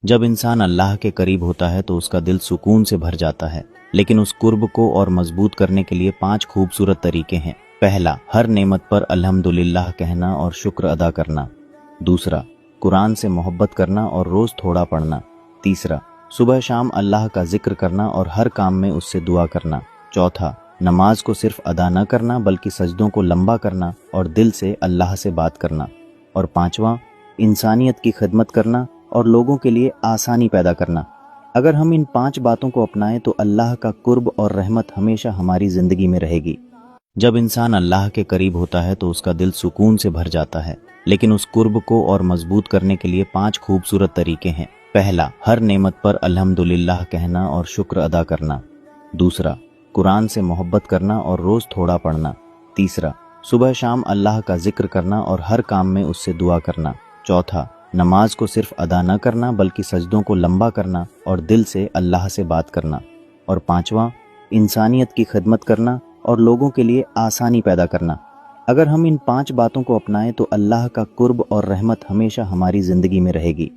जब इंसान अल्लाह के करीब होता है तो उसका दिल सुकून से भर जाता है, लेकिन उस कुर्ब को और मजबूत करने के लिए 5 खूबसूरत तरीके हैं। पहला, हर नेमत पर अल्हम्दुलिल्लाह कहना और शुक्र अदा करना। दूसरा, कुरान से मोहब्बत करना और रोज थोड़ा पढ़ना। तीसरा, सुबह शाम अल्लाह का जिक्र करना और हर काम में उससे दुआ करना। चौथा, नमाज को सिर्फ अदा न करना बल्कि सजदों को लंबा करना और दिल से अल्लाह से बात करना। और पांचवा, इंसानियत की खिदमत करना और लोगों के लिए आसानी पैदा करना। अगर हम इन 5 बातों को अपनाएं तो अल्लाह का कुर्ब और रहमत हमेशा हमारी जिंदगी में रहेगी। जब इंसान अल्लाह के करीब होता है तो उसका दिल सुकून से भर जाता है, लेकिन उस कुर्ब को और मजबूत करने के लिए 5 खूबसूरत तरीके हैं। पहला, हर नेमत पर अल्हम्दुलिल्लाह कहना और शुक्र अदा करना। दूसरा, कुरान से मोहब्बत करना और रोज थोड़ा पढ़ना। तीसरा, सुबह शाम अल्लाह का जिक्र करना और हर काम में उससे दुआ करना। चौथा, नमाज को सिर्फ अदा न करना बल्कि सजदों को लंबा करना और दिल से अल्लाह से बात करना। और पांचवा, इंसानियत की खिदमत करना और लोगों के लिए आसानी पैदा करना। अगर हम इन 5 बातों को अपनाएं तो अल्लाह का कुर्ब और रहमत हमेशा हमारी जिंदगी में रहेगी।